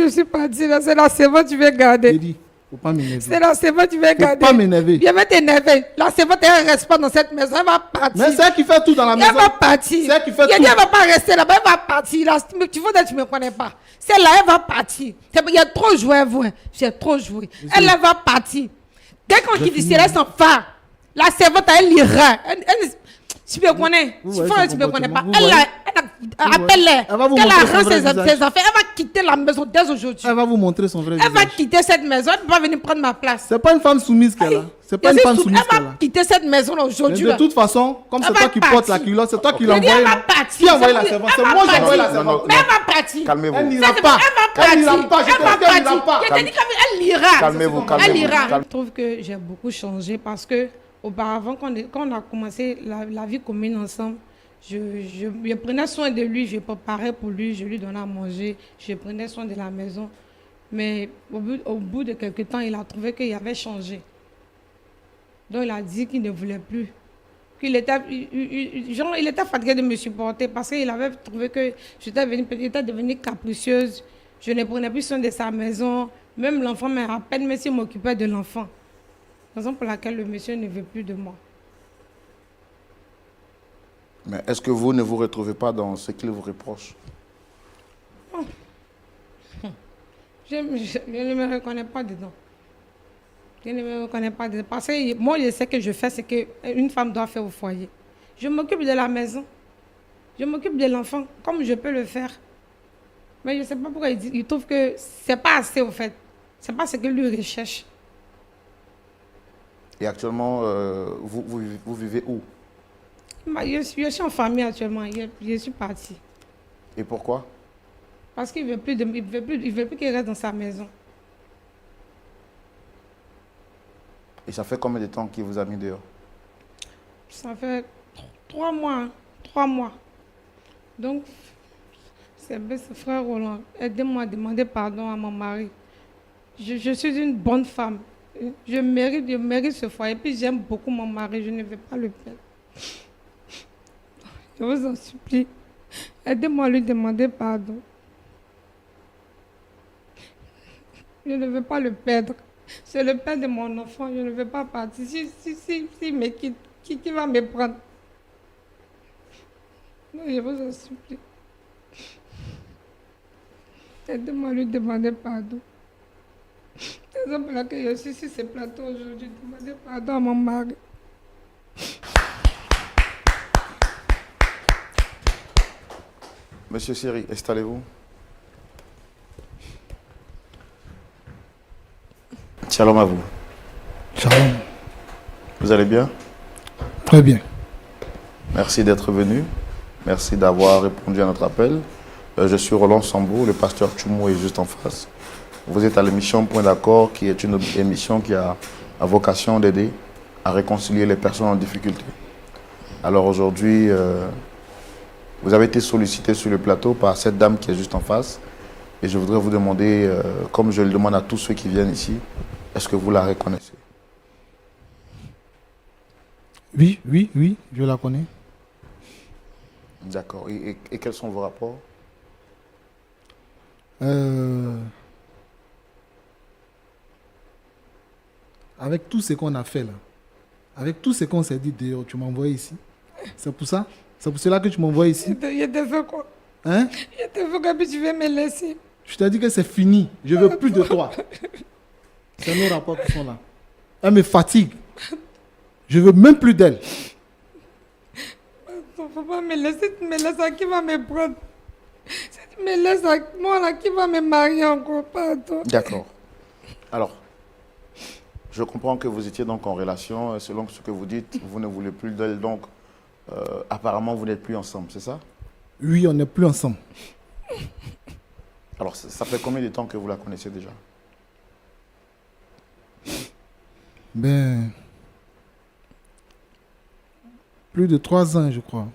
je suis partie, là, c'est la servante que tu veux garder. J'ai dit, faut pas m'énerver. C'est la servante que tu veux Faut garder. pas m'énerver. Je vais t'énerver. La servante, elle ne reste pas dans cette maison. Elle va partir. Mais c'est elle qui fait tout dans la maison. Elle va partir. C'est elle qui fait Il a tout. dit, elle ne va pas rester là-bas. Elle va partir. Là, tu vois, tu ne me connais pas. Celle-là, elle va partir. Il y a trop joué, vous. J'ai trop joué. Elle va partir. Dès qu'on quitte ici, elle reste en phare. La servante, elle ira. Tu me connais. Tu me connais pas. Appelle-les. Elle va vous Qu'elle montrer son arrange vrai ses visage. affaires. Elle va quitter la maison dès aujourd'hui. Elle va vous montrer son vrai Elle va visage. quitter cette maison. Elle ne peut pas venir prendre ma place. C'est pas une femme soumise qu'elle a. C'est pas une femme soumise Elle qu'elle va a. quitter cette maison Mais aujourd'hui. de toute façon, comme c'est Elle toi va qui portes la partir. culotte, c'est toi qui Je l'as dis, envoyé. elle va non? partir. Qui a envoyé la Elle servante? va C'est moi qui ai envoyé la partir. servante. Mais elle va partir. Calmez-vous. Elle n'ira C'est pas. bon, Elle n'ira pas. Je Elle te va dis qu'elle n'ira partir. pas. Je t'ai dit qu'elle ira. Calmez-vous, Elle calmez-vous. ira. Calme- Je trouve que j'ai beaucoup changé parce que auparavant, quand on a commencé la vie commune ensemble, je prenais soin de lui, je préparais pour lui, je lui donnais à manger, je prenais soin de la maison. Mais au bout de quelques temps, il a trouvé qu'il avait changé. Donc il a dit qu'il ne voulait plus. Il était fatigué de me supporter parce qu'il avait trouvé que j'étais devenue capricieuse. Je ne prenais plus soin de sa maison. Même l'enfant, mais à peine monsieur m'occupait de l'enfant. Raison pour laquelle le monsieur ne veut plus de moi. Mais est-ce que vous ne vous retrouvez pas dans ce qu'il vous reproche? Je ne me reconnais pas dedans. Je ne me reconnais pas dedans. Parce que moi, je sais que je fais ce qu'une femme doit faire au foyer. Je m'occupe de la maison. Je m'occupe de l'enfant comme je peux le faire. Mais je ne sais pas pourquoi il trouve que ce n'est pas assez, au fait. Ce n'est pas ce que lui recherche. Et actuellement, vous vivez où? Je suis en famille actuellement. Je suis partie. Et pourquoi? Parce qu'il ne veut plus qu'il reste dans sa maison. Et ça fait combien de temps qu'il vous a mis dehors? Ça fait 3 mois. Hein. 3 mois. Donc, c'est frère Roland. Aidez-moi à demander pardon à mon mari. Je suis une bonne femme. Je mérite ce foyer. Et puis j'aime beaucoup mon mari. Je ne vais pas le perdre. Je vous en supplie. Aidez-moi à lui demander pardon. Je ne veux pas le perdre. C'est le père de mon enfant. Je ne veux pas partir. Si me quitte, qui va me prendre? Non, je vous en supplie. Aidez-moi à lui demander pardon. C'est pour laquelle je suis sur ce plateau aujourd'hui. Demander pardon à mon mari. Monsieur Siri, installez-vous. Shalom à vous. Shalom. Vous allez bien? Très bien. Merci d'être venu. Merci d'avoir répondu à notre appel. Je suis Roland Sambou, le pasteur Tchoumo est juste en face. Vous êtes à l'émission Point d'accord, qui est une émission qui a à vocation d'aider à réconcilier les personnes en difficulté. Alors aujourd'hui, vous avez été sollicité sur le plateau par cette dame qui est juste en face. Et je voudrais vous demander, comme je le demande à tous ceux qui viennent ici, est-ce que vous la reconnaissez? Oui, je la connais. D'accord. Et quels sont vos rapports? Avec tout ce qu'on a fait là, avec tout ce qu'on s'est dit dehors, tu m'as envoyé ici. C'est pour ça? C'est pour cela que tu m'envoies ici? Je te veux quoi? Hein? Je te veux que tu veux me laisser. Je t'ai dit que c'est fini. Je veux plus de toi. C'est nos rapports qui sont là. Elle me fatigue. Je veux même plus d'elle. Il ne faut pas me laisser. Tu me laisses à qui va me prendre? Si tu me laisses à moi, là, qui va me marier encore? Pardon. D'accord. Alors, je comprends que vous étiez donc en relation. Selon ce que vous dites, vous ne voulez plus d'elle. Donc, apparemment, vous n'êtes plus ensemble, c'est ça? Oui, on n'est plus ensemble. Alors, ça fait combien de temps que vous la connaissez déjà? Ben, plus de 3 ans, je crois.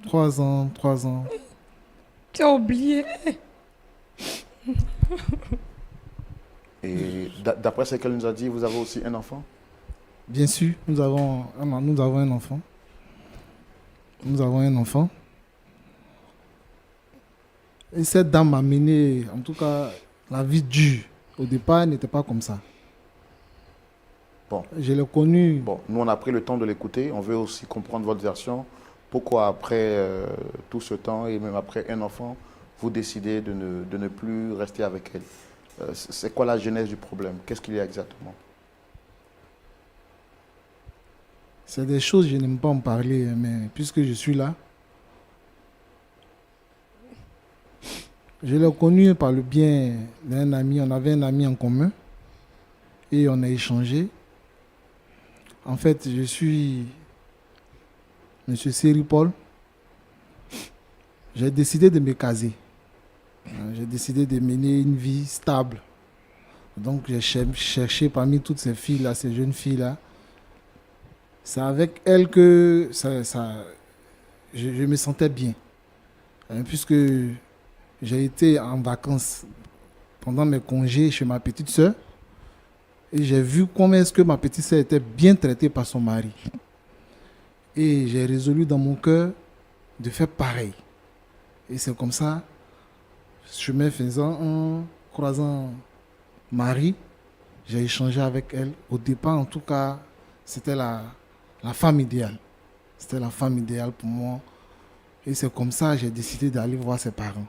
3 ans. Tu as oublié. Et d'après ce qu'elle nous a dit, vous avez aussi un enfant? Bien sûr, nous avons un enfant. Nous avons un enfant. Et cette dame m'a mené, en tout cas, La vie dure. Au départ, elle n'était pas comme ça. Bon. Je l'ai connue. Bon, nous, on a pris le temps de l'écouter. On veut aussi comprendre votre version. Pourquoi, après tout ce temps et même après un enfant, vous décidez de ne plus rester avec elle? C'est quoi la genèse du problème? Qu'est-ce qu'il y a exactement? C'est des choses, je n'aime pas en parler, mais puisque je suis là, je l'ai connu par le bien d'un ami. On avait un ami en commun et on a échangé. En fait, je suis M. Seri Paul. J'ai décidé de me caser. J'ai décidé de mener une vie stable. Donc, j'ai cherché parmi toutes ces filles-là, ces jeunes filles-là. C'est avec elles que je me sentais bien. Puisque j'ai été en vacances pendant mes congés chez ma petite sœur. Et j'ai vu comment est-ce que ma petite sœur était bien traitée par son mari. Et j'ai résolu dans mon cœur de faire pareil. Et c'est comme ça, chemin faisant, en croisant Marie, j'ai échangé avec elle. Au départ, en tout cas, c'était la femme idéale. C'était la femme idéale pour moi. Et c'est comme ça que j'ai décidé d'aller voir ses parents.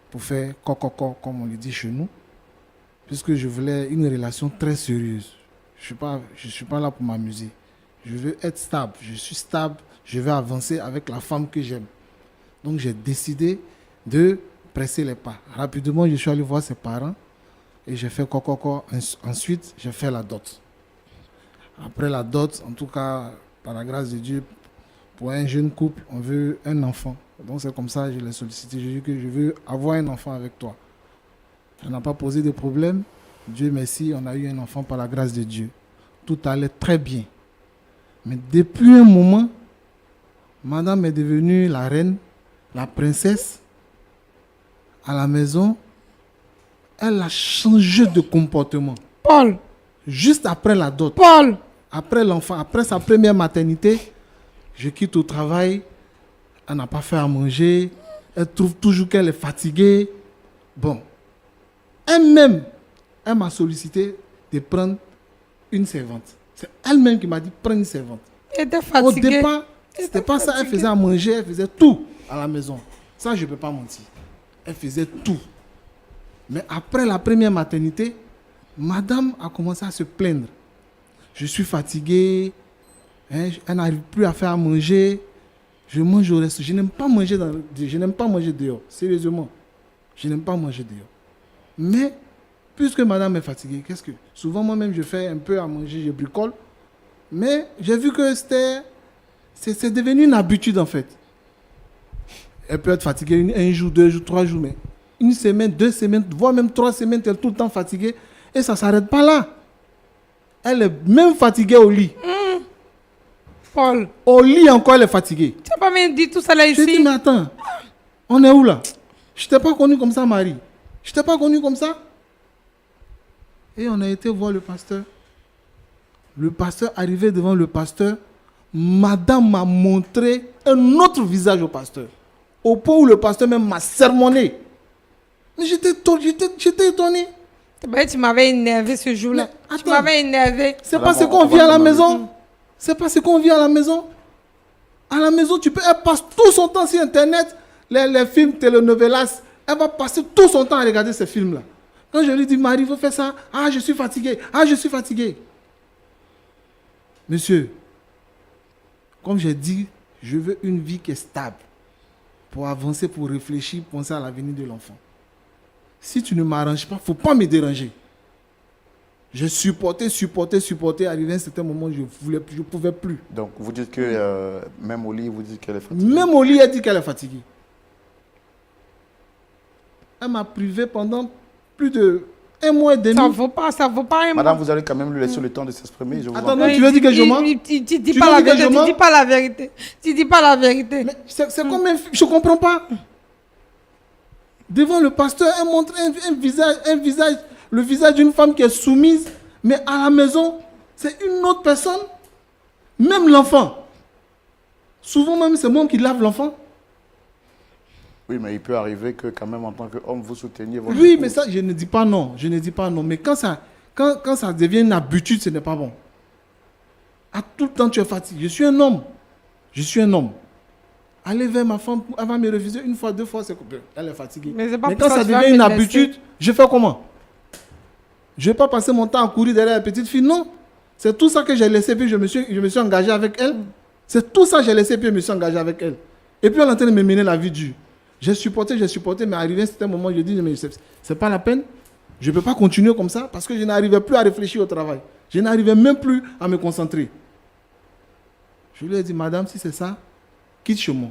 Pour faire coco, comme on le dit chez nous. Puisque je voulais une relation très sérieuse. Je ne suis pas là pour m'amuser. Je veux être stable. Je suis stable. Je veux avancer avec la femme que j'aime. Donc j'ai décidé de presser les pas. Rapidement, je suis allé voir ses parents. Et j'ai fait coco. Ensuite, j'ai fait la dot. Après la dot, en tout cas, par la grâce de Dieu, pour un jeune couple, on veut un enfant. Donc c'est comme ça que je l'ai sollicité. Je dis que je veux avoir un enfant avec toi. On n'a pas posé de problème. Dieu merci, on a eu un enfant par la grâce de Dieu. Tout allait très bien. Mais depuis un moment, madame est devenue la reine, la princesse. À la maison, elle a changé de comportement. Paul, Juste après la dot, Paul, après l'enfant, après sa première maternité, je quitte au travail. Elle n'a pas fait à manger. Elle trouve toujours qu'elle est fatiguée. Bon. Elle-même, elle m'a sollicité de prendre une servante. C'est elle-même qui m'a dit prends une servante. elle était Au fatiguée. départ, c'était pas ça. Elle faisait à manger, elle faisait tout à la maison. Ça, je ne peux pas mentir. Elle faisait tout. Mais après la première maternité, madame a commencé à se plaindre. Je suis fatiguée. Elle n'arrive plus à faire à manger. Je mange au resto. Je n'aime pas manger dehors. Sérieusement. Je n'aime pas manger dehors. Mais, puisque madame est fatiguée, souvent moi-même je fais un peu à manger, je bricole. Mais j'ai vu que c'est devenu une habitude en fait. Elle peut être fatiguée un jour, 2 jours, 3 jours, mais une semaine, 2 semaines, voire même 3 semaines, elle est tout le temps fatiguée. Et ça ne s'arrête pas là. Elle est même fatiguée au lit. Paul, Au lit encore, elle est fatiguée. tu n'as pas même dit tout ça là Je dis, ici. mais attends, on est où là? Je ne t'ai pas connu comme ça, Marie. Je ne t'ai pas connu comme ça. Et on a été voir le pasteur. Le pasteur, arrivé devant le pasteur, madame m'a montré un autre visage au pasteur. Au point où le pasteur même m'a sermonné. Mais j'étais étonné. Tu m'avais énervé ce jour-là. Mais Tu attends. m'avais énervé. C'est pas ce qu'on vit à la maison. C'est pas ce qu'on vit à la maison. À la maison, elle passe tout son temps sur Internet, les films telenovelas. Elle va passer tout son temps à regarder ces films-là. Quand je lui dis, Marie, il faut faire ça. Ah, je suis fatigué. Ah, je suis fatigué. Monsieur, comme j'ai dit, je veux une vie qui est stable. Pour avancer, pour réfléchir, penser à l'avenir de l'enfant. Si tu ne m'arranges pas, il ne faut pas me déranger. J'ai supporté. Arrivé à un certain moment, je ne pouvais plus. Donc, vous dites que même au lit, vous dites qu'elle est fatiguée. Même au lit, elle dit qu'elle est fatiguée. Elle m'a privé pendant plus de 1 mois et demi. Ça vaut pas un Madame, mois. vous allez quand même lui laisser le temps de s'exprimer. Je vous en Attends, prie. tu veux dire que je mens? Tu dis Tu pas veux la dire que je vérité. mens? Tu dis pas la vérité. Tu dis pas la vérité. Mais c'est comme je ne comprends pas. Devant le pasteur, elle montre un visage, le visage d'une femme qui est soumise, mais à la maison, c'est une autre personne. Même l'enfant. Souvent même, c'est moi qui lave l'enfant. Oui, mais il peut arriver que quand même en tant qu'homme, vous souteniez votre Oui, épouse. mais ça, je ne dis pas non. Je ne dis pas non. Mais quand ça devient une habitude, ce n'est pas bon. À tout le temps, tu es fatigué. Je suis un homme. Je suis un homme. Aller vers ma femme, elle va me refuser une fois, 2 fois, c'est coupé. Elle est fatiguée. Mais c'est pas Mais pour quand ça ça que tu vas devient me une laisser. habitude, je fais comment? Je ne vais pas passer mon temps à courir derrière la petite fille. Non. C'est tout ça que j'ai laissé, puis je me suis engagé avec elle. C'est tout ça que j'ai laissé, puis je me suis engagé avec elle. Et puis elle est en train de me mener la vie dure. J'ai supporté, mais arrivé à un certain moment, je dis, mais c'est pas la peine. Je ne peux pas continuer comme ça parce que je n'arrivais plus à réfléchir au travail. Je n'arrivais même plus à me concentrer. Je lui ai dit, madame, si c'est ça, quitte chez moi.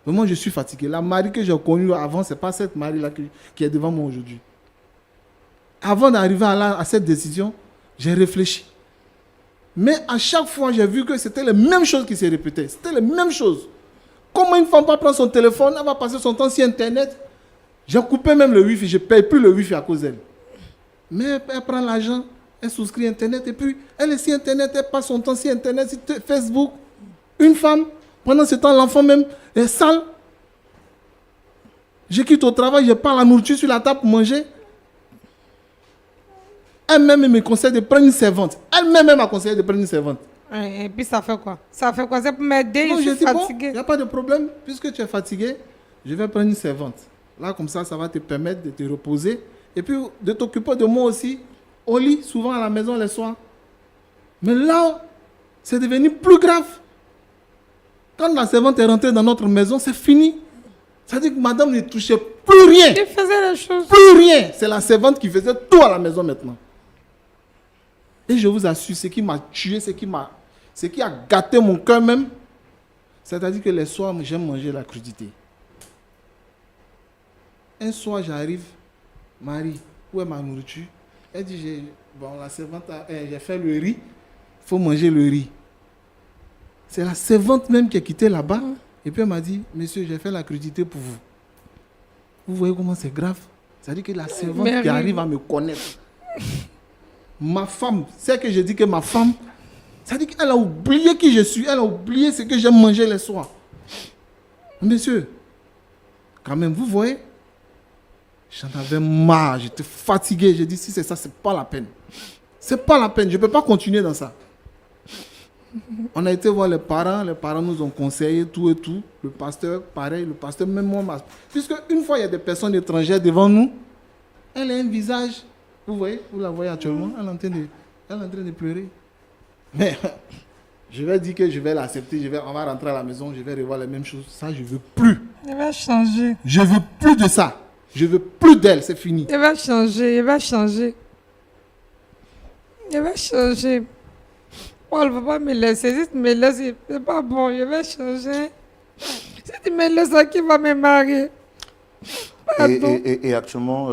Vraiment, je suis fatigué. La Marie que j'ai connue avant, ce n'est pas cette Marie-là qui est devant moi aujourd'hui. Avant d'arriver à cette décision, j'ai réfléchi. Mais à chaque fois, j'ai vu que c'était les mêmes choses qui se répétaient. C'était les mêmes choses. Comment une femme va prendre son téléphone, elle va passer son temps sur Internet. J'ai coupé même le Wi-Fi, je ne paye plus le Wi-Fi à cause d'elle. Mais elle prend l'argent, elle souscrit Internet et puis elle est sur Internet, elle passe son temps sur Internet, sur Facebook. Une femme, pendant ce temps, l'enfant même est sale. Je quitte au travail, je prends la nourriture sur la table pour manger. Elle-même me conseille de prendre une servante. Elle-même m'a conseillé de prendre une servante. Et puis ça fait quoi? Ça fait quoi? C'est pour m'aider, Non, je suis dis, bon, fatiguée. il n'y a pas de problème. Puisque tu es fatigué, je vais prendre une servante. Là, comme ça va te permettre de te reposer. Et puis, de t'occuper de moi aussi. Au lit, souvent à la maison, les soirs. Mais là, c'est devenu plus grave. Quand la servante est rentrée dans notre maison, c'est fini. Ça veut dire que madame ne touchait plus rien. Tu faisais les choses. Plus rien. C'est la servante qui faisait tout à la maison maintenant. Et je vous assure, ce qui m'a tué, ce qui a gâté mon cœur même, c'est-à-dire que les soirs, j'aime manger la crudité. Un soir, j'arrive, Marie, où est ma nourriture? Elle dit, la servante, j'ai fait le riz, il faut manger le riz. C'est la servante même qui est quittée là-bas. Et puis elle m'a dit, monsieur, j'ai fait la crudité pour vous. Vous voyez comment c'est grave? C'est-à-dire que la servante qui arrive à me connaître. Ma femme, c'est que je dis que ma femme, c'est-à-dire qu'elle a oublié qui je suis, elle a oublié ce que j'aime manger les soirs. Monsieur, quand même, vous voyez, j'en avais marre, j'étais fatigué. J'ai dit, si c'est ça, c'est pas la peine. C'est pas la peine, je ne peux pas continuer dans ça. On a été voir les parents nous ont conseillé tout et tout. Le pasteur, pareil, le pasteur, même moi, puisque une fois il y a des personnes étrangères devant nous, elle a un visage, vous voyez, vous la voyez actuellement, elle est en train de pleurer. Mais je vais dire que je vais l'accepter, on va rentrer à la maison, je vais revoir les mêmes choses. Ça, je ne veux plus. Il va changer. Je ne veux plus de ça. Je ne veux plus d'elle, c'est fini. Il va changer, il va changer. Il va changer. Oh, elle ne va pas me laisser. Si tu me laisses, c'est pas bon, je vais changer. Si tu me laisses, à qui va me marier? Pardon. Et actuellement,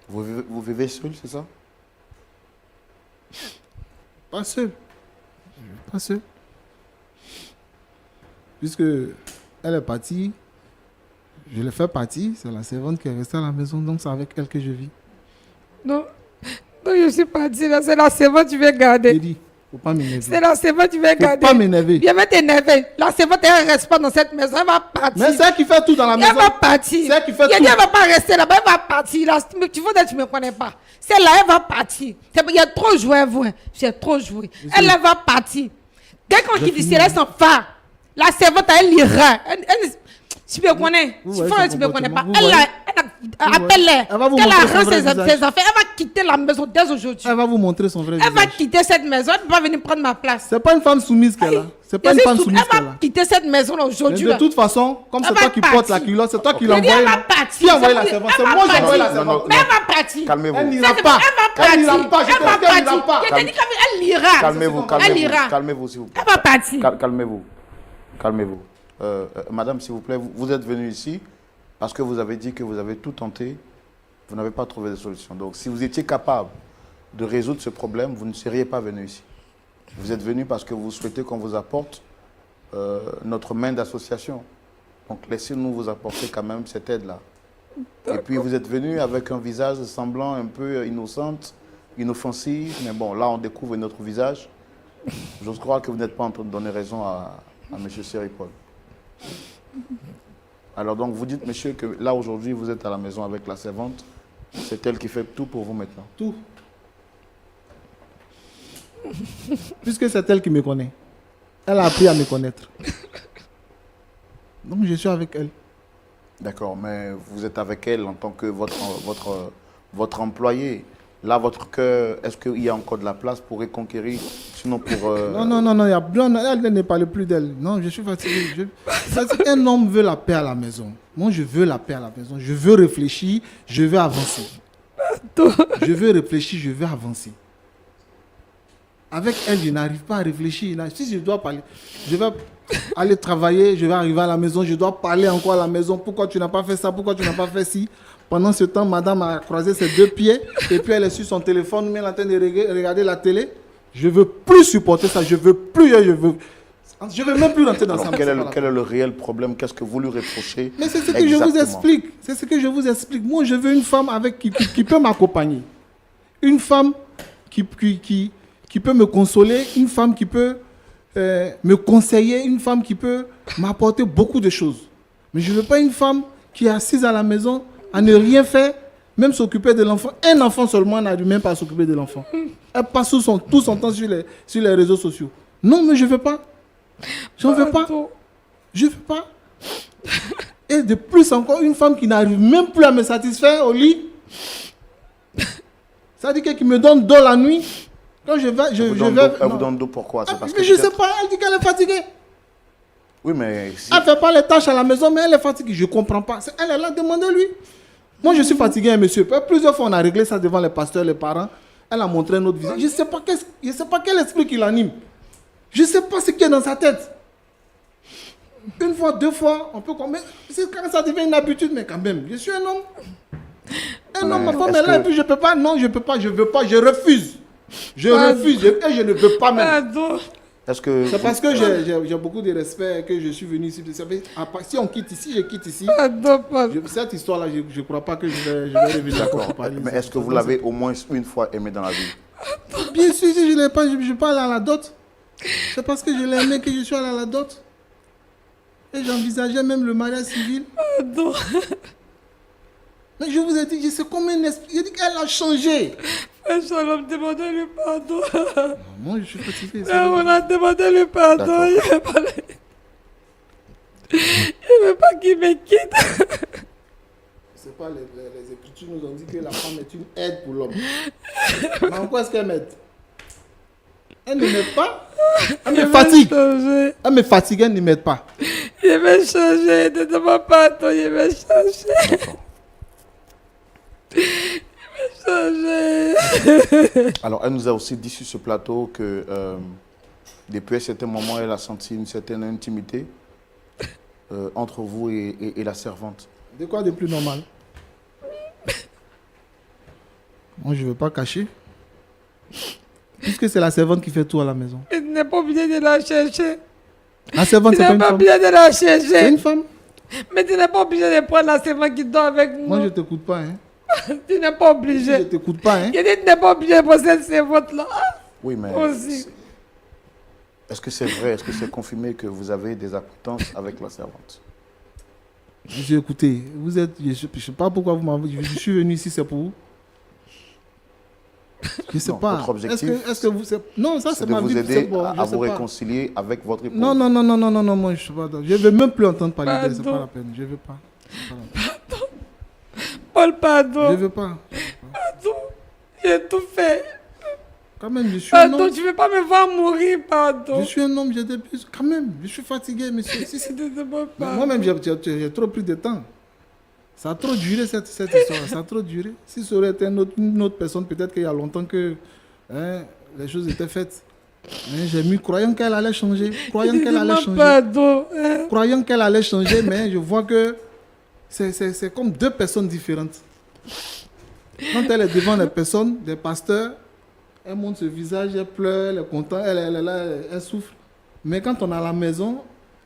vous vivez seul, c'est ça? Pas seul. Pas seul. Puisque elle est partie, je l'ai fait partir, c'est la servante qui est restée à la maison, donc c'est avec elle que je vis. Non, je suis partie là, c'est la servante que tu veux garder. J'ai dit, faut pas m'énerver. C'est la servante que tu veux garder. Faut pas m'énerver. Je vais t'énerver. La servante, elle ne reste pas dans cette maison, elle va partir. Mais c'est elle qui fait tout dans la maison. Elle va partir. C'est elle qui fait tout. Elle ne va pas rester là-bas, elle va partir. Là, tu vois, tu ne me connais pas. Celle-là, elle va partir. Il y a trop joué, vous. J'ai trop joué. Elle va partir. Dès qu'on dit c'est elle s'en va. La servante, elle ira. Tu me connais. Tu ne me connais pas. Appelle-la. Elle va vous Qu'elle montrer son arrange vrai ses visage. affaires. Elle va quitter la maison dès aujourd'hui. Elle va vous montrer son vrai Elle va visage. quitter cette maison. Elle ne peut pas venir prendre ma place. C'est pas une femme soumise qu'elle a. C'est pas une femme soumise Elle qu'elle va a. quitter cette maison Mais aujourd'hui. de toute façon, comme c'est Elle toi va qui portes la partir. culotte, c'est toi qui Je l'as dis, envoyé. elle va non? partir. Qui a envoyé la Elle servante? va C'est moi qui ai envoyé la partir. servante. Mais elle va partir. Calmez-vous. Elle n'ira Elle pas. va Elle partir. n'ira pas. Je Elle te va dis qu'elle n'ira partir. pas. Je te dis qu'elle ira. Calmez-vous, Elle ira. calmez-vous, s'il vous plaît. Elle va partir. Calmez-vous. Calmez-vous. Madame, s'il vous plaît, vous êtes venue ici parce que vous avez dit que vous avez tout tenté, vous n'avez pas trouvé de solution. Donc, si vous étiez capable de résoudre ce problème, vous ne seriez pas venu ici. Vous êtes venu parce que vous souhaitez qu'on vous apporte notre main d'association. Donc, laissez-nous vous apporter quand même cette aide-là. Et puis, vous êtes venu avec un visage semblant un peu innocente, inoffensif. Mais bon, là, on découvre notre visage. J'ose croire que vous n'êtes pas en train de donner raison à M. Séripol. Alors donc vous dites, monsieur, que là aujourd'hui vous êtes à la maison avec la servante. C'est elle qui fait tout pour vous maintenant. Tout. Puisque c'est elle qui me connaît. Elle a appris à me connaître. Donc je suis avec elle. D'accord, mais vous êtes avec elle en tant que votre employé. Là, votre cœur, est-ce qu'il y a encore de la place pour reconquérir, sinon pour... Elle ne parle plus d'elle. Non, je suis fatigué. Un homme veut la paix à la maison. Moi, je veux la paix à la maison. Je veux réfléchir, je veux avancer. Je veux réfléchir, je veux avancer. Avec elle, je n'arrive pas à réfléchir. Si je dois parler, je vais aller travailler, je vais arriver à la maison, je dois parler encore à la maison. Pourquoi tu n'as pas fait ça? Pourquoi tu n'as pas fait ci? Pendant ce temps, madame a croisé ses deux pieds et puis elle est sur son téléphone, mais elle est en train de regarder la télé. Je ne veux plus supporter ça. Je ne veux même plus rentrer dans Alors, ça. Quel est le réel problème? Qu'est-ce que vous lui reprochez? Mais c'est ce que je vous explique. C'est ce que je vous explique. Moi, je veux une femme qui peut m'accompagner. Une femme qui peut me consoler. Une femme qui peut me conseiller. Une femme qui peut m'apporter beaucoup de choses. Mais je ne veux pas une femme qui est assise à la maison à ne rien faire, même s'occuper de l'enfant. Un enfant seulement n'a même pas à s'occuper de l'enfant. Elle passe tout son temps sur les réseaux sociaux. Non, mais je ne veux pas. Je ne veux pas. Je ne veux pas. Et de plus encore, une femme qui n'arrive même plus à me satisfaire au lit. Ça dit qu'elle me donne dos la nuit. Quand je vais... Elle vous donne dos pourquoi? C'est parce que je ne sais pas, elle dit qu'elle est fatiguée. Oui, mais... Elle ne fait pas les tâches à la maison, mais elle est fatiguée. Je ne comprends pas. Elle est là, demandez-lui. Moi, je suis fatigué, hein, monsieur. Plusieurs fois, on a réglé ça devant les pasteurs, les parents. Elle a montré notre visage. Je ne sais pas quel esprit qui l'anime. Je ne sais pas ce qui est dans sa tête. Une fois, deux fois, on peut... Mais quand ça devient une habitude, mais quand même, je suis un homme. Un homme, ma femme est là, et puis je ne peux pas. Non, je ne peux pas, je ne veux pas, je refuse. Je refuse, et je ne veux pas même. C'est parce que j'ai beaucoup de respect que je suis venu ici. Si on quitte ici, je quitte ici. Cette histoire-là, je ne crois pas que je vais revenir. D'accord. Mais est-ce que vous l'avez au moins une fois aimé dans la vie? Bien sûr, si je ne l'ai pas, je parle à la dot. C'est parce que je l'ai aimé que je suis allé à la dot. Et j'envisageais même le mariage civil. Mais je vous ai dit, je sais combien d'esprit. J'ai dit qu'elle a changé. Shalom, demandez-lui pardon. Moi, je suis fatigué. On a demandé le pardon. Il ne veut pas qu'il me quitte. C'est pas les Écritures nous ont dit que la femme est une aide pour l'homme. Mais en quoi est-ce qu'elle m'aide? Elle ne m'aide pas. Elle me fatigue. Elle me fatigue, elle ne m'aide pas. Il va changer. Ne demande pas pardon, il va changer. Alors, elle nous a aussi dit sur ce plateau que depuis un certain moment, elle a senti une certaine intimité entre vous et la servante. De quoi de plus normal? Moi, je ne veux pas cacher. Puisque c'est la servante qui fait tout à la maison. Tu n'es pas obligé de la chercher. La servante, c'est pas une femme. Tu n'es pas obligé de la chercher. C'est une femme. Mais tu n'es pas obligé de prendre la servante qui dort avec nous. Moi, je ne t'écoute pas. Hein. Tu n'es pas obligé. Je ne t'écoute pas. Hein. Je dis, tu n'es pas obligé de prendre cette servante-là. Oui, mais... Aussi. Est-ce que c'est vrai? Est-ce que c'est confirmé que vous avez des acquaintances avec la servante? J'ai écouté. Vous êtes... Je ne sais pas pourquoi vous m'avez... Je suis venu ici, c'est pour vous. Je ne sais pas. Votre objectif, est-ce que vous... Non, ça, c'est de ma vous vie. aider Bon, à vous réconcilier avec votre épouse. Non, moi, je ne veux même plus entendre parler de ça. C'est pas la peine. Je ne veux pas. Pardon. Paul, pardon. Je ne veux pas. Pardon. J'ai tout fait. Quand même, je suis un homme. Pardon, tu ne veux pas me voir mourir, pardon. Je suis un homme, j'ai des plus. Quand même, je suis fatigué, monsieur. Moi-même, j'ai trop pris de temps. Ça a trop duré, cette histoire. Ça a trop duré. Si ça aurait été une autre personne, peut-être qu'il y a longtemps que les choses étaient faites. J'ai mis, croyant qu'elle allait changer. Croyant qu'elle allait changer, mais je vois que c'est comme deux personnes différentes. Quand elle est devant les personnes, des pasteurs, elle montre ce visage, elle pleure, elle est contente, elle souffre. Mais quand on est à la maison,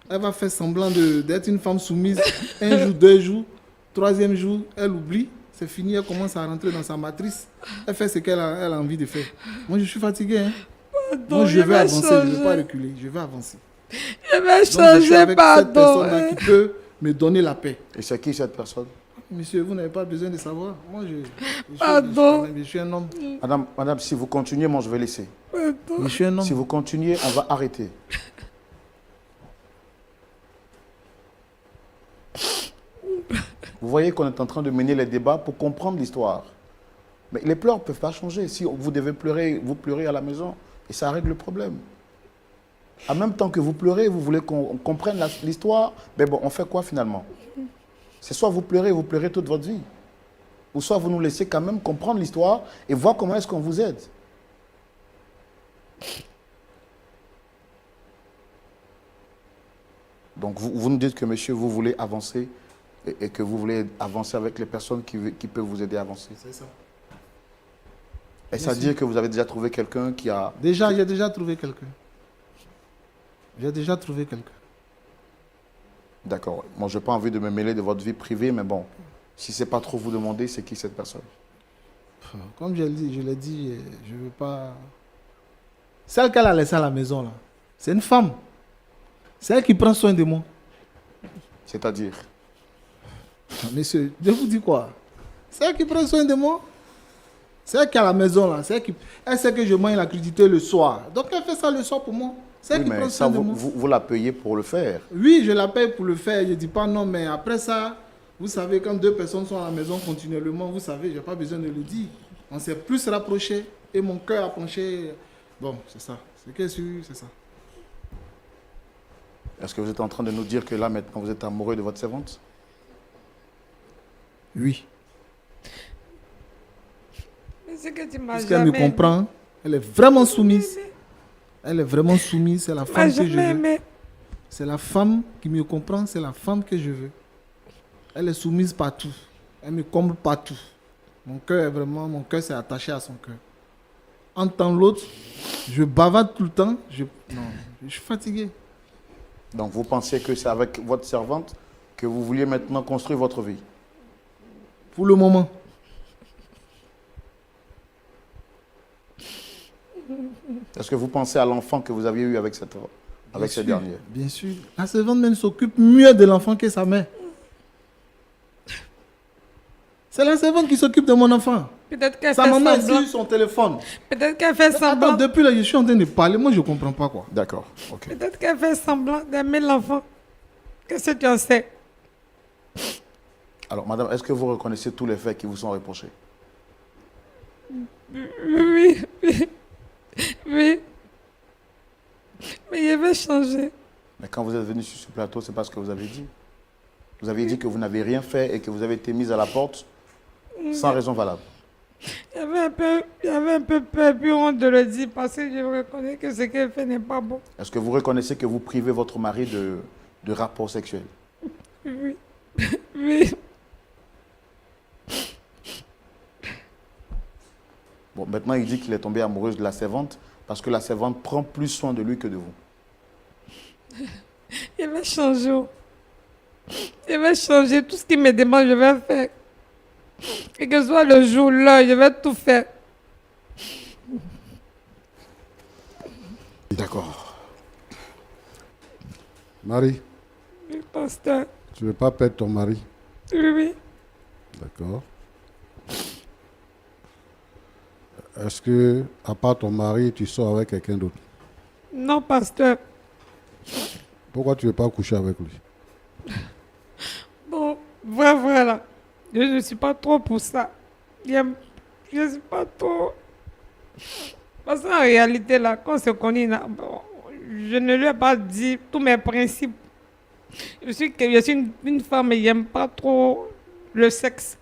elle va faire semblant d'être une femme soumise. Un jour, 2 jours, 3e jour, elle oublie. C'est fini, elle commence à rentrer dans sa matrice. Elle fait ce qu'elle a envie de faire. Moi, je suis fatigué. Hein. Moi, je vais avancer, je ne vais pas reculer. Je vais avancer. Je vais Donc, je suis changer, avec cette pardon. personne-là qui peut me donner la paix. Et c'est qui cette personne? Monsieur, vous n'avez pas besoin de savoir. Moi, Pardon. je suis un homme. Madame, si vous continuez, moi je vais laisser. Je suis un homme. Si vous continuez, on va arrêter. Vous voyez qu'on est en train de mener les débats pour comprendre l'histoire. Mais les pleurs ne peuvent pas changer. Si vous devez pleurer, vous pleurez à la maison et ça règle le problème. En même temps que vous pleurez, vous voulez qu'on comprenne l'histoire, mais bon, on fait quoi finalement? C'est soit vous pleurez toute votre vie, ou soit vous nous laissez quand même comprendre l'histoire et voir comment est-ce qu'on vous aide. Donc vous nous dites que monsieur, vous voulez avancer et que vous voulez avancer avec les personnes qui peuvent vous aider à avancer. C'est ça. Et ça veut dire que vous avez déjà trouvé quelqu'un qui a... J'ai déjà trouvé quelqu'un. J'ai déjà trouvé quelqu'un. D'accord. Moi, je n'ai pas envie de me mêler de votre vie privée, mais bon, si ce n'est pas trop vous demander, c'est qui cette personne? Comme je l'ai dit, je ne veux pas... Celle qu'elle a laissée à la maison, là, c'est une femme. C'est elle qui prend soin de moi. C'est-à-dire? Monsieur, je vous dis quoi? C'est elle qui prend soin de moi. C'est elle qui est à la maison, là. Elle sait que je mange la crudité le soir. Donc, elle fait ça le soir pour moi. C'est elle qui prend soin de moi. Vous la payez pour le faire? Oui, je la paye pour le faire. Je ne dis pas non, mais après ça, vous savez, quand deux personnes sont à la maison continuellement, vous savez, je n'ai pas besoin de le dire. On s'est plus rapprochés et mon cœur a penché. Bon, c'est ça. C'est ça. Est-ce que vous êtes en train de nous dire que là, maintenant, vous êtes amoureux de votre servante? Oui. Mais c'est que tu m'as Parce qu'elle me comprend. Elle est vraiment soumise. Elle est vraiment soumise. C'est la femme que je veux. C'est la femme qui me comprend. C'est la femme que je veux. Elle est soumise partout. Elle me comble partout. Mon cœur s'est attaché à son cœur. En tant l'autre, je bavarde tout le temps. Je suis fatigué. Donc vous pensez que c'est avec votre servante que vous vouliez maintenant construire votre vie? Pour le moment. Est-ce que vous pensez à l'enfant que vous aviez eu avec cette dernière? Bien sûr. La servante même s'occupe mieux de l'enfant que sa mère. C'est la servante qui s'occupe de mon enfant. Peut-être qu'elle sa fait maman semblant. est sur son téléphone. Peut-être qu'elle fait semblant. Attends, depuis là, je suis en train de parler. Moi, je ne comprends pas quoi. D'accord. Ok. Peut-être qu'elle fait semblant d'aimer l'enfant. Qu'est-ce que tu en sais? Alors, madame, est-ce que vous reconnaissez tous les faits qui vous sont reprochés? Oui. Oui. Mais il va changer. Mais quand vous êtes venu sur ce plateau, c'est pas ce que vous avez dit. Vous avez dit que vous n'avez rien fait et que vous avez été mise à la porte sans raison valable. Il y avait un peu peur, puis honte de le dire parce que je reconnais que ce qu'elle fait n'est pas bon. Est-ce que vous reconnaissez que vous privez votre mari de rapports sexuels? Oui. Oui. Bon, maintenant, il dit qu'il est tombé amoureux de la servante parce que la servante prend plus soin de lui que de vous. Il va changer. Il va changer. Tout ce qu'il me demande, je vais faire. Et que ce soit le jour, l'heure, je vais tout faire. D'accord. Marie, Oui, pasteur. tu ne veux pas perdre ton mari? Oui, oui. D'accord. Est-ce que, à part ton mari, tu sors avec quelqu'un d'autre? Non, pasteur. Pourquoi tu ne veux pas coucher avec lui? Bon, voilà. Je ne suis pas trop pour ça. Je ne suis pas trop... Parce qu'en réalité, là, quand on se connaît, là, bon, je ne lui ai pas dit tous mes principes. Je suis une femme et je n'aime pas trop le sexe.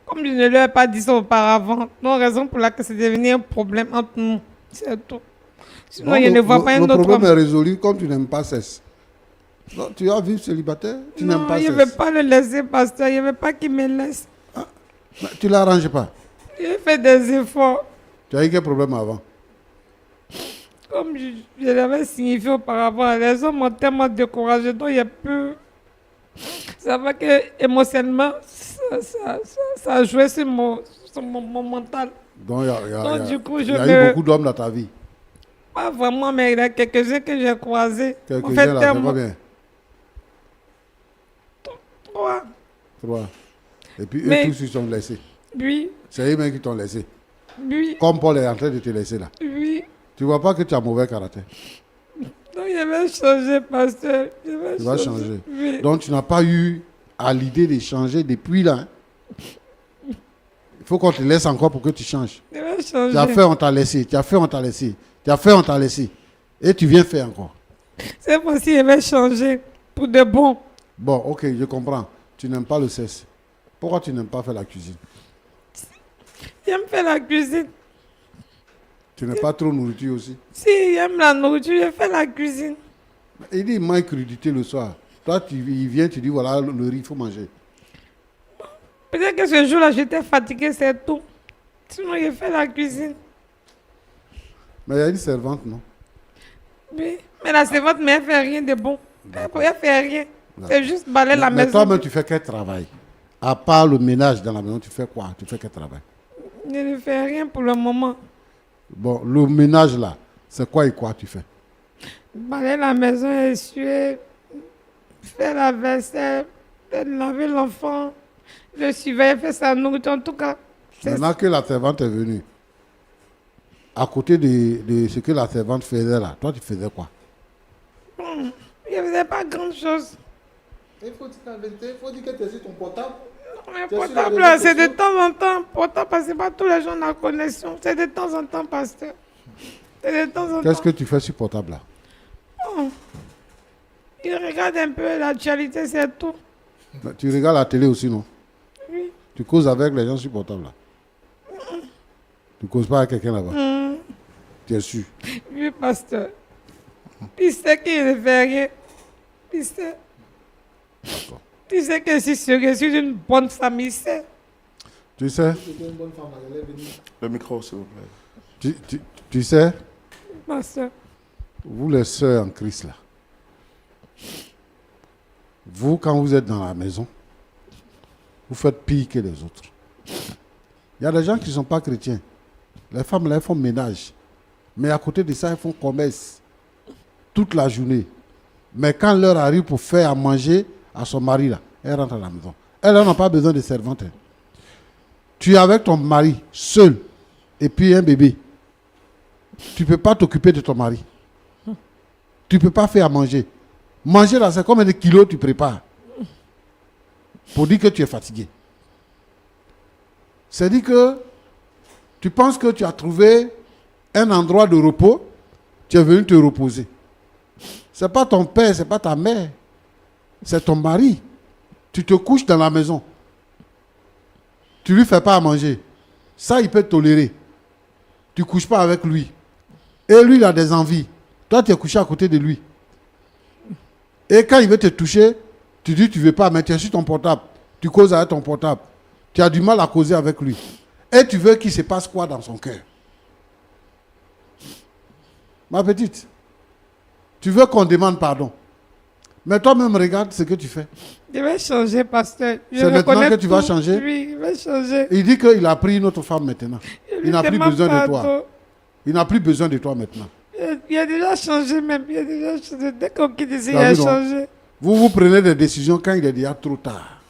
Comme je ne lui ai pas dit ça auparavant, non, raison pour laquelle c'est devenu un problème entre nous. C'est tout. Sinon, Non, je ne vois pas un le autre problème homme. est résolu comme tu n'aimes pas sexe. Non, tu vas vivre célibataire, tu n'aimes pas Non, je ne sexe. veux pas le laisser, pasteur. Je ne veux pas qu'il me laisse. Mais tu ne l'arranges pas. J'ai fait des efforts. Tu as eu quel problème avant? Comme je l'avais signifié auparavant, les hommes m'ont tellement découragé, donc il y a peu. Ça va que émotionnellement, ça a joué sur mon mental. Donc, Donc, du coup, il y a eu beaucoup d'hommes dans ta vie. Pas vraiment, mais il y a quelques-uns que j'ai croisés. En Quelques-uns fait, là, c'est combien? 3. 3. Et puis eux Mais- tous ils sont laissés. Oui, C'est eux-mêmes qui t'ont laissé. oui, Comme Paul est en train de te laisser là. oui. Tu vois pas que tu as mauvais caractère. Donc, il va changer, pasteur. Tu vas changer. Oui. Donc tu n'as pas eu à l'idée de changer depuis là. Hein. Il faut qu'on te laisse encore pour que tu changes. Il va changer. Tu as fait, on t'a laissé. Tu as fait, on t'a laissé. Tu as fait, on t'a laissé. Et tu viens faire encore. C'est possible, il va changer pour de bon. Bon, ok, je comprends. Tu n'aimes pas le cesse. Pourquoi tu n'aimes pas faire la cuisine? J'aime faire la cuisine. Tu n'aimes pas trop nourriture aussi? Si j'aime la nourriture, je fais la cuisine. Il dit, il manque crudité le soir. Toi, il vient, tu dis, voilà, le riz, il faut manger. Peut-être que ce jour-là, j'étais fatiguée, c'est tout. Sinon, je fais la cuisine. Mais il y a une servante, non? Oui. Mais la servante, mais elle fait rien de bon. Elle fait rien. C'est juste balayer la Mais maison. toi-même, tu fais quel travail? À part le ménage dans la maison, tu fais quoi? Tu fais quel travail? Je ne fais rien pour le moment. Bon, le ménage là, c'est quoi et quoi tu fais? Balayer la maison, essuyer, faire la vaisselle, peut-être laver l'enfant, le surveiller, faire sa nourriture. En tout cas, c'est Maintenant que la servante est venue, à côté de ce que la servante faisait là, toi tu faisais quoi? je ne faisais pas grand-chose. Il faut dire la vérité, il faut dire que tu es sur ton portable. Mais Bien sûr, portable, les là, réseaux c'est de sociaux. temps en temps. Portable, parce que c'est pas tous les gens ont la connexion. C'est de temps en temps, pasteur. C'est de temps en Qu'est-ce temps. que tu fais sur portable là? Je regarde un peu l'actualité, c'est tout. Tu regardes la télé aussi, non? Oui. Tu causes avec les gens sur portable là? Tu causes pas avec quelqu'un là-bas? Tu es sûr? Oui, pasteur. Il sait qu'il ne fait rien. Il sait. D'accord. Tu sais que si je suis une bonne femme, il sait. Tu sais? C'était une bonne femme, elle est venue. Le micro, s'il vous plaît. Tu sais, Pasteur. vous les sœurs en Christ là, vous quand vous êtes dans la maison, vous faites pire que les autres. Il y a des gens qui ne sont pas chrétiens. Les femmes là, elles font ménage. Mais à côté de ça, elles font commerce toute la journée. Mais quand l'heure arrive pour faire à manger à son mari là, elle rentre à la maison. Elle n'a pas besoin de servante. Tu es avec ton mari seul et puis un bébé. Tu ne peux pas t'occuper de ton mari. Tu ne peux pas faire à manger. Manger là, c'est combien de kilos tu prépares pour dire que tu es fatigué. C'est-à-dire que tu penses que tu as trouvé un endroit de repos, tu es venu te reposer. Ce n'est pas ton père, ce n'est pas ta mère, c'est ton mari. Tu te couches dans la maison. Tu ne lui fais pas à manger. Ça, il peut tolérer. Tu ne couches pas avec lui. Et lui, il a des envies. Toi, tu es couché à côté de lui. Et quand il veut te toucher, tu dis tu ne veux pas, mais tu es sur ton portable. Tu causes avec ton portable. Tu as du mal à causer avec lui. Et tu veux qu'il se passe quoi dans son cœur? Ma petite, tu veux qu'on demande pardon. Mais toi-même, regarde ce que tu fais. Je vais changer, pasteur. Je C'est maintenant reconnais que tu vas tout. changer? Oui, je vais changer. Il dit qu'il a pris une autre femme maintenant. Je Il lui n'a plus demande besoin de toi. pardon. Il n'a plus besoin de toi maintenant. Il a déjà changé même. Il a déjà changé. Dès qu'on quitte ici, il T'as a vu, non? changé. Vous prenez des décisions quand il est déjà trop tard.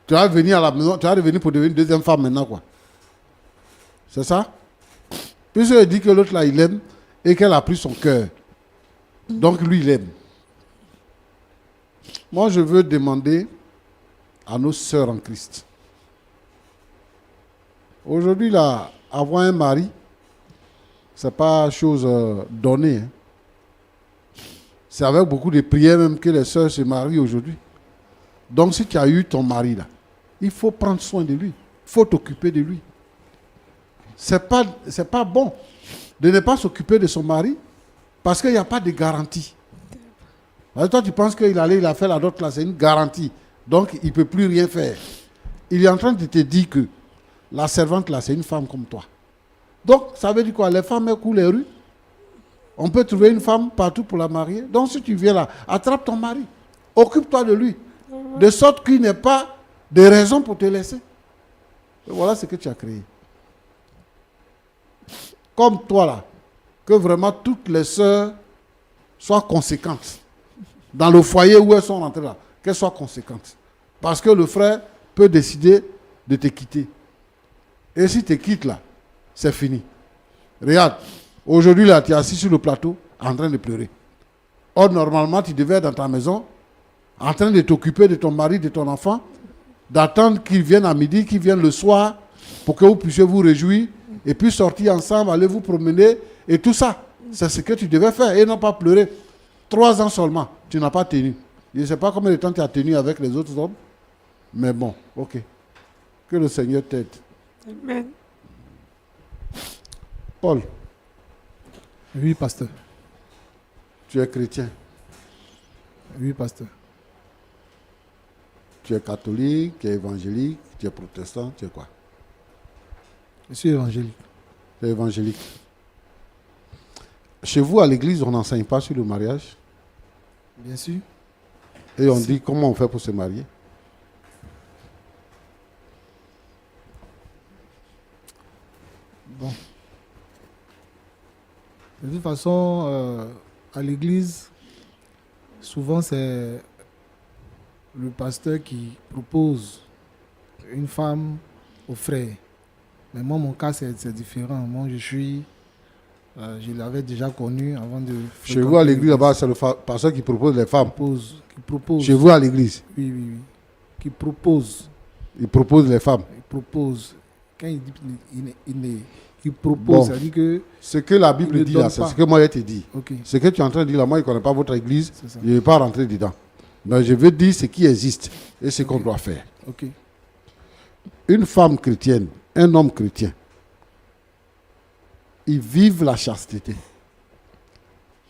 Tu vas venir à la maison, tu vas revenir pour devenir une deuxième femme maintenant, quoi. C'est ça? Puisqu'il dit que l'autre là, il aime et qu'elle a pris son cœur. Donc lui, il aime. Moi, je veux demander à nos sœurs en Christ. Aujourd'hui, là, avoir un mari, ce n'est pas chose donnée. Hein. C'est avec beaucoup de prières même que les sœurs se marient aujourd'hui. Donc, si tu as eu ton mari là, il faut prendre soin de lui. Il faut t'occuper de lui. C'est pas bon de ne pas s'occuper de son mari parce qu'il n'y a pas de garantie. Alors, toi, tu penses qu'il a fait la dot là, c'est une garantie. Donc, il ne peut plus rien faire. Il est en train de te dire que la servante là, c'est une femme comme toi. Donc, ça veut dire quoi? Les femmes, elles courent les rues. On peut trouver une femme partout pour la marier. Donc, si tu viens là, attrape ton mari. Occupe-toi de lui. De sorte qu'il n'y ait pas de raison pour te laisser. Et voilà ce que tu as créé. Comme toi là, que vraiment toutes les sœurs soient conséquentes. Dans le foyer où elles sont rentrées là, qu'elles soient conséquentes. Parce que le frère peut décider de te quitter. Et si tu te quittes là, c'est fini. Regarde, aujourd'hui là, tu es assis sur le plateau en train de pleurer. Or, normalement, tu devais être dans ta maison en train de t'occuper de ton mari, de ton enfant, d'attendre qu'il vienne à midi, qu'il vienne le soir pour que vous puissiez vous réjouir et puis sortir ensemble, aller vous promener et tout ça. C'est ce que tu devais faire et non pas pleurer. 3 ans seulement, tu n'as pas tenu. Je ne sais pas combien de temps tu as tenu avec les autres hommes, mais bon, ok. Que le Seigneur t'aide. Amen. Paul, Oui, pasteur. tu es chrétien, Oui, pasteur. tu es catholique, tu es évangélique, tu es protestant, tu es quoi? Je suis évangélique. Tu es évangélique. Chez vous, à l'église, on n'enseigne pas sur le mariage. Bien sûr. Et on dit comment on fait pour se marier. Bon. De toute façon, à l'église, souvent c'est le pasteur qui propose une femme au frère. Mais moi, mon cas, c'est différent. Moi, je l'avais déjà connu avant de... Chez vous, à l'église, là-bas, c'est le pasteur qui propose les femmes. Qui propose. Chez vous, à l'église, Oui, oui, oui. Qui propose. il propose les femmes. Il propose. Quand il dit il propose, Bon. ça dit que... Ce que la Il Bible ne dit là, donne c'est pas. ce que moi je t'ai dit. Ok, Ce que tu es en train de dire là, moi je ne connais pas votre église, c'est ça. je ne vais pas rentrer dedans. Donc je veux dire ce qui existe et ce qu'on doit faire. Ok. Une femme chrétienne, un homme chrétien, ils vivent la chasteté.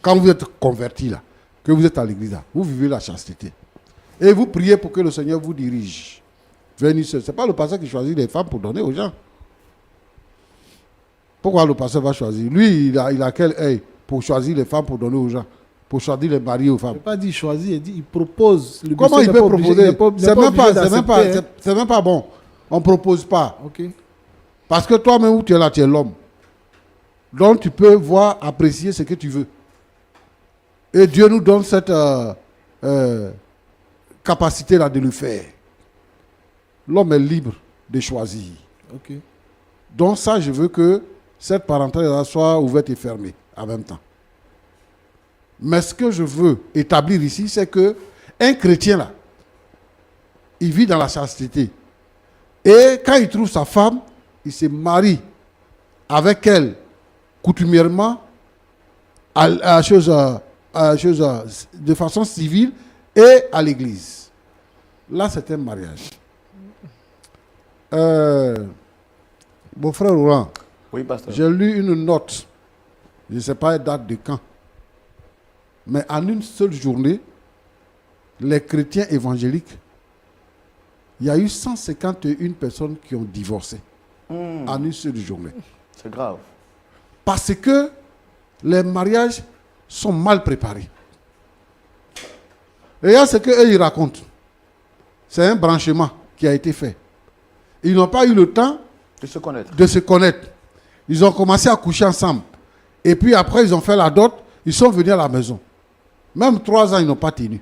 Quand vous êtes converti là, que vous êtes à l'église là, vous vivez la chasteté. Et vous priez pour que le Seigneur vous dirige. Venez seul. Ce n'est pas le pasteur qui choisit les femmes pour donner aux gens. Pourquoi le pasteur va choisir? Lui, il a quel œil pour choisir les femmes pour donner aux gens? Pour choisir les maris aux Je femmes? ne pas dire choisir, il propose. Le Comment il monsieur peut n'est pas obligé- proposer? il n'est pas- il n'est C'est pas même obligé pas, d'accepter, hein. c'est même pas bon. On ne propose pas. Ok. Parce que toi-même, où tu es là, tu es l'homme. Donc tu peux voir, apprécier ce que tu veux. Et Dieu nous donne cette capacité-là de le faire. L'homme est libre de choisir. Ok. Donc ça, je veux que cette parenthèse-là soit ouverte et fermée en même temps. Mais ce que je veux établir ici, c'est que un chrétien, là, il vit dans la chasteté. Et quand il trouve sa femme, il se marie avec elle coutumièrement de façon civile et à l'église. Là, c'est un mariage. Mon frère Laurent, Oui, pasteur. j'ai lu une note, je ne sais pas elle date de quand, mais en une seule journée, les chrétiens évangéliques, il y a eu 151 personnes qui ont divorcé en une seule journée. C'est grave. Parce que les mariages sont mal préparés. Regarde ce qu'eux ils racontent. C'est un branchement qui a été fait. Ils n'ont pas eu le temps De se connaître. de se connaître. Ils ont commencé à coucher ensemble. Et puis après, ils ont fait la dot. Ils sont venus à la maison. Même 3 ans, ils n'ont pas tenu.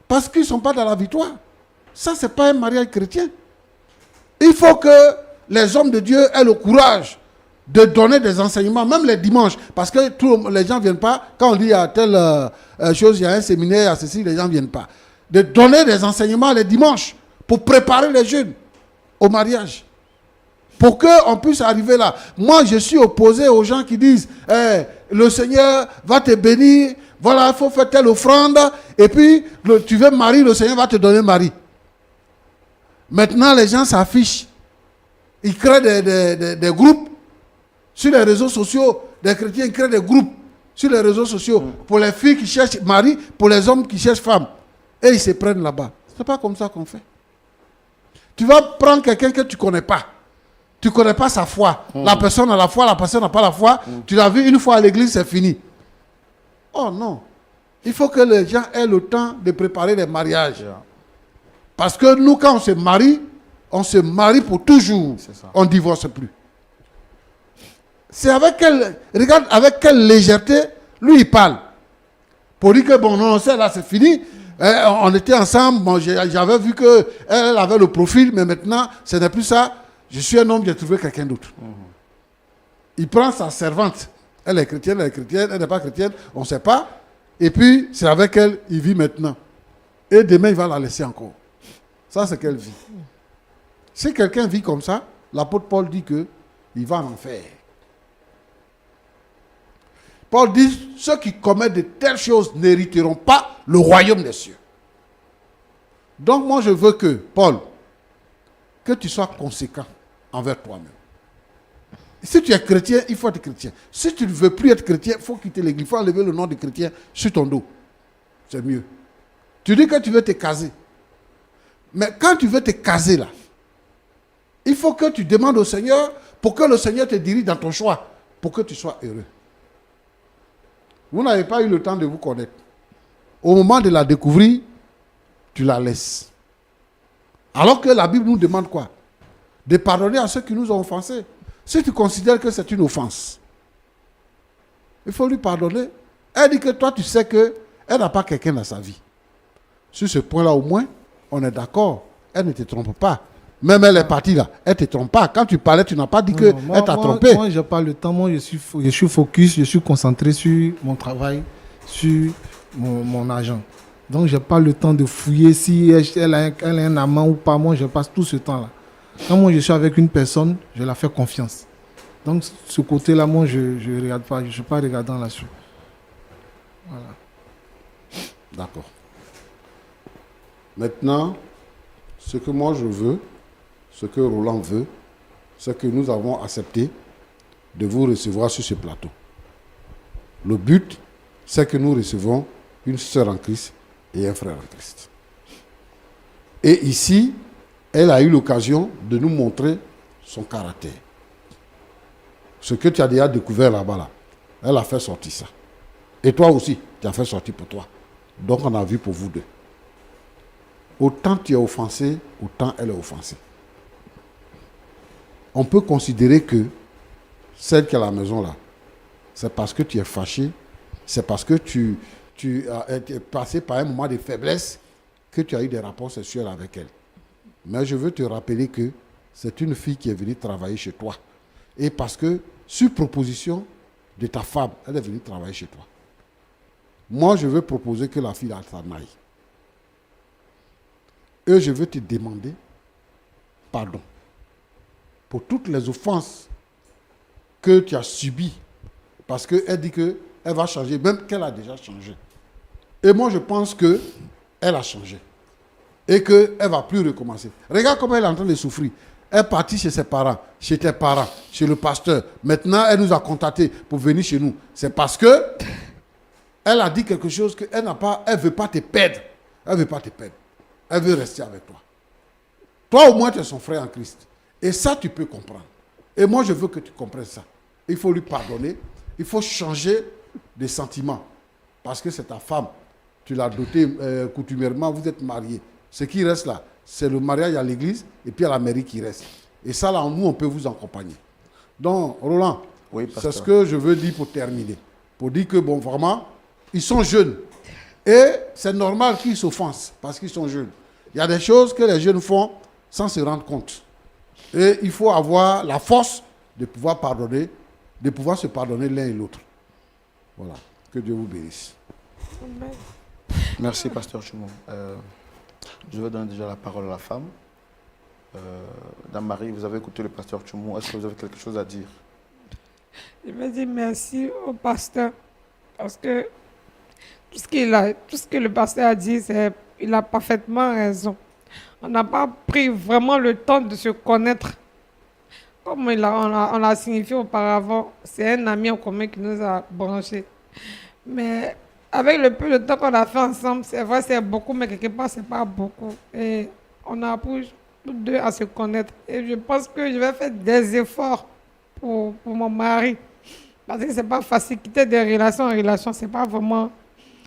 Parce qu'ils ne sont pas dans la victoire. Ça, ce n'est pas un mariage chrétien. Il faut que les hommes de Dieu aient le courage de donner des enseignements, même les dimanches. Parce que les gens ne viennent pas. Quand on dit à telle chose, il y a un séminaire, à ceci, les gens ne viennent pas. De donner des enseignements les dimanches pour préparer les jeunes au mariage. Pour qu'on puisse arriver là. Moi, je suis opposé aux gens qui disent le Seigneur va te bénir, voilà, il faut faire telle offrande, et puis tu veux marier, le Seigneur va te donner mari. Maintenant, les gens s'affichent. Ils créent des groupes sur les réseaux sociaux. Des chrétiens créent des groupes sur les réseaux sociaux pour les filles qui cherchent mari, pour les hommes qui cherchent femme. Et ils se prennent là-bas. Ce n'est pas comme ça qu'on fait. Tu vas prendre quelqu'un que tu ne connais pas. Tu ne connais pas sa foi. La personne a la foi, la personne n'a pas la foi. Tu l'as vu une fois à l'église, c'est fini. Oh non. Il faut que les gens aient le temps de préparer les mariages. Yeah. Parce que nous, quand on se marie pour toujours. C'est ça. On ne divorce plus. C'est avec quelle, regarde avec quelle légèreté lui il parle. Pour dire que bon, non, c'est là, c'est fini. On était ensemble, bon, j'avais vu qu'elle avait le profil, mais maintenant, ce n'est plus ça. Je suis un homme, j'ai trouvé quelqu'un d'autre. Il prend sa servante. Elle est chrétienne, elle n'est pas chrétienne, on ne sait pas. Et puis, c'est avec elle, il vit maintenant. Et demain, il va la laisser encore. Ça, c'est quelle vie. Si quelqu'un vit comme ça, l'apôtre Paul dit qu'il va en enfer. Paul dit, ceux qui commettent de telles choses n'hériteront pas le royaume des cieux. Donc moi je veux que, Paul, que tu sois conséquent envers toi-même. Si tu es chrétien, il faut être chrétien. Si tu ne veux plus être chrétien, il faut quitter l'église. Il faut enlever le nom de chrétien sur ton dos. C'est mieux. Tu dis que tu veux te caser. Mais quand tu veux te caser là, il faut que tu demandes au Seigneur pour que le Seigneur te dirige dans ton choix, pour que tu sois heureux. Vous n'avez pas eu le temps de vous connaître. Au moment de la découvrir, tu la laisses. Alors que la Bible nous demande quoi? De pardonner à ceux qui nous ont offensés. Si tu considères que c'est une offense, il faut lui pardonner. Elle dit que toi, tu sais qu'elle n'a pas quelqu'un dans sa vie. Sur ce point-là, au moins, on est d'accord. Elle ne te trompe pas. Même elle est partie là, elle ne te trompe pas. Quand tu parlais, tu n'as pas dit qu'elle t'a trompé. Moi, je n'ai pas le temps. Moi, je suis focus, je suis concentré sur mon travail, sur mon argent. Donc, je n'ai pas le temps de fouiller si elle a un amant ou pas. Moi, je passe tout ce temps-là. Quand moi, je suis avec une personne, je la fais confiance. Donc, ce côté-là, moi, je ne regarde pas. Je ne suis pas regardant là-dessus. Voilà. D'accord. Maintenant, ce que moi je veux, ce que Roland veut, c'est que nous avons accepté de vous recevoir sur ce plateau. Le but, c'est que nous recevons une sœur en Christ et un frère en Christ. Et ici, elle a eu l'occasion de nous montrer son caractère. Ce que tu as déjà découvert là-bas, là, elle a fait sortir ça. Et toi aussi, tu as fait sortir pour toi. Donc on a vu pour vous deux. Autant tu es offensé, autant elle est offensée. On peut considérer que celle qui est à la maison là, c'est parce que tu es fâché, c'est parce que tu as été passé par un moment de faiblesse que tu as eu des rapports sexuels avec elle. Mais je veux te rappeler que c'est une fille qui est venue travailler chez toi. Et parce que, sur proposition de ta femme, elle est venue travailler chez toi. Moi, je veux proposer que la fille s'en aille. Et je veux te demander pardon pour toutes les offenses que tu as subies. Parce qu'elle dit qu'elle va changer, même qu'elle a déjà changé. Et moi, je pense qu'elle a changé. Et qu'elle ne va plus recommencer. Regarde comment elle est en train de souffrir. Elle est partie chez ses parents, chez tes parents, chez le pasteur. Maintenant, elle nous a contactés pour venir chez nous. C'est parce que elle a dit quelque chose qu'elle n'a pas, elle ne veut pas te perdre. Elle ne veut pas te perdre. Elle veut rester avec toi. Toi, au moins, tu es son frère en Christ. Et ça, tu peux comprendre. Et moi, je veux que tu comprennes ça. Il faut lui pardonner. Il faut changer de sentiments. Parce que c'est ta femme. Tu l'as dotée coutumièrement, vous êtes mariés. Ce qui reste là, c'est le mariage à l'église et puis à la mairie qui reste. Et ça, là, nous, on peut vous accompagner. Donc, Roland, oui, c'est ce que je veux dire pour terminer. Pour dire que, bon, vraiment, ils sont jeunes. Et c'est normal qu'ils s'offensent parce qu'ils sont jeunes. Il y a des choses que les jeunes font sans se rendre compte. Et il faut avoir la force de pouvoir pardonner, de pouvoir se pardonner l'un et l'autre. Voilà. Que Dieu vous bénisse. Merci, Pasteur Chumou. Je vais donner déjà la parole à la femme. Dame Marie, vous avez écouté le Pasteur Chumou. Est-ce que vous avez quelque chose à dire? Je vais dire merci au pasteur parce que tout ce que le pasteur a dit, il a parfaitement raison. On n'a pas pris vraiment le temps de se connaître. Comme on l'a signifié auparavant, c'est un ami en commun qui nous a branchés. Mais avec le peu de temps qu'on a fait ensemble, c'est vrai, c'est beaucoup, mais quelque part, c'est pas beaucoup. Et on a appris tous deux à se connaître. Et je pense que je vais faire des efforts pour mon mari. Parce que c'est pas facile. Quitter des relations en relation, c'est pas vraiment...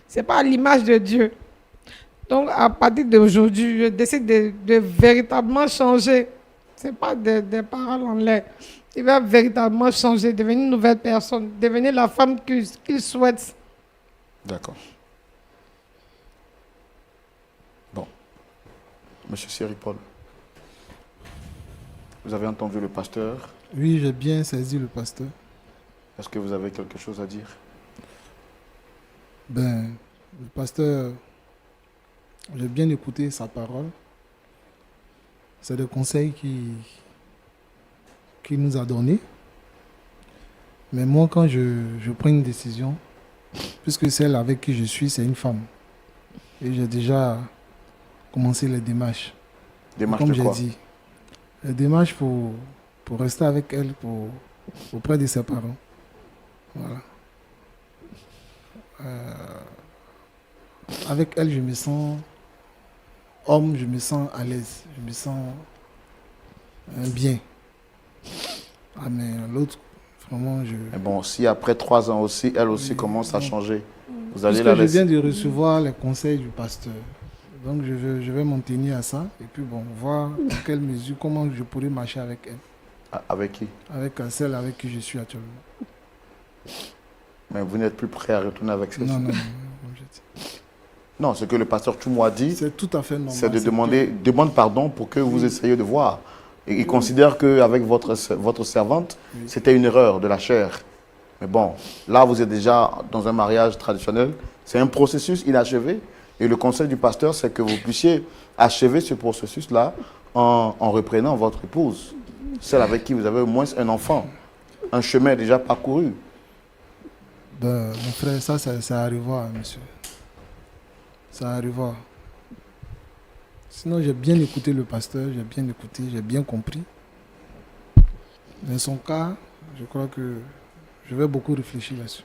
C'est pas l'image de Dieu. Donc, à partir d'aujourd'hui, je décide de véritablement changer. C'est pas des paroles en l'air. il va véritablement changer, devenir une nouvelle personne, devenir la femme qu'il souhaite. D'accord. Bon. Monsieur Cyril Paul, vous avez entendu le pasteur. Oui, j'ai bien saisi le pasteur. Est-ce que vous avez quelque chose à dire? Ben, le pasteur, j'ai bien écouté sa parole. C'est des conseils qu'il nous a donnés. Mais moi, quand je prends une décision, puisque celle avec qui je suis, c'est une femme. Et j'ai déjà commencé les démarches. Démarche Comme de j'ai quoi? dit, les démarches pour rester avec elle auprès de ses parents. Voilà. Avec elle, je me sens homme, je me sens à l'aise, je me sens bien. Ah, mais l'autre, vraiment, Mais bon, si après 3 ans aussi, elle aussi commence à changer, vous allez puisque la je laisser. viens de recevoir les conseils du pasteur. Donc, je vais m'en tenir à ça. Et puis, bon, voir dans quelle mesure, comment je pourrais marcher avec elle. Avec qui? Avec celle avec qui je suis actuellement. Mais vous n'êtes plus prêt à retourner avec celle-ci? Non, comme je dis. Non, ce que le pasteur Chumou a dit, C'est tout à fait normal. c'est de demande pardon pour que vous essayiez de voir. Et il considère qu'avec votre servante, c'était une erreur de la chair. Mais bon, là, vous êtes déjà dans un mariage traditionnel. C'est un processus inachevé. Et le conseil du pasteur, c'est que vous puissiez achever ce processus-là en reprenant votre épouse, celle avec qui vous avez au moins un enfant. Un chemin déjà parcouru. Ben, mon frère, ça arrivera, monsieur. Ça arrivera. Sinon, j'ai bien écouté le pasteur, j'ai bien écouté, j'ai bien compris. Dans son cas, je crois que je vais beaucoup réfléchir là-dessus.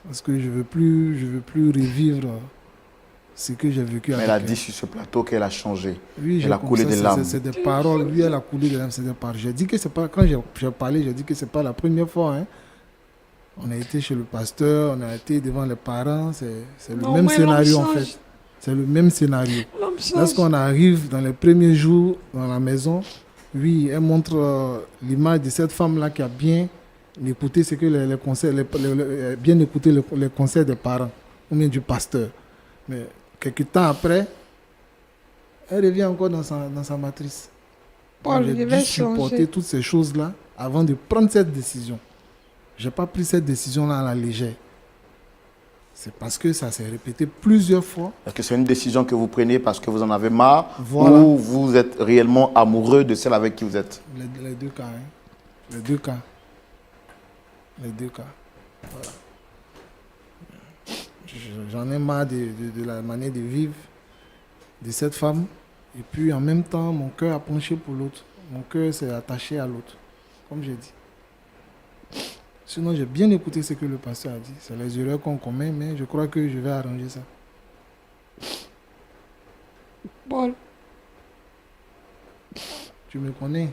Parce que je veux plus revivre ce que j'ai vécu Mais avec elle a elle. dit sur ce plateau qu'elle a changé. Oui, elle a coulé des larmes. C'est des paroles. Lui, elle a coulé des larmes. C'est des paroles. J'ai dit que c'est pas. Quand j'ai parlé, j'ai dit que c'est pas la première fois. Hein. On a été chez le pasteur, on a été devant les parents. C'est le Non, même ouais, scénario l'homme en change. fait. C'est le même scénario. L'homme change. Lorsqu'on arrive dans les premiers jours dans la maison, oui, elle montre l'image de cette femme-là qui a bien écouté ce que les conseils, bien écouté les conseils des parents ou bien du pasteur. Mais quelques temps après, elle revient encore dans sa matrice. Paul, J'ai je dû vais supporter changer. toutes ces choses-là avant de prendre cette décision. Je n'ai pas pris cette décision-là à la légère. C'est parce que ça s'est répété plusieurs fois. Est-ce que c'est une décision que vous prenez parce que vous en avez marre Voilà. ou vous êtes réellement amoureux de celle avec qui vous êtes? Les deux cas. Hein. Les deux cas. Les deux cas. Voilà. J'en ai marre de la manière de vivre de cette femme. Et puis en même temps, mon cœur a penché pour l'autre. Mon cœur s'est attaché à l'autre. Comme j'ai dit. Sinon, j'ai bien écouté ce que le pasteur a dit. C'est les erreurs qu'on commet, mais je crois que je vais arranger ça. Paul, Tu me connais.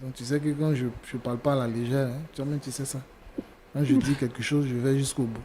Donc tu sais que quand je ne parle pas à la légère, hein, toi-même tu sais ça. Quand je dis quelque chose, je vais jusqu'au bout.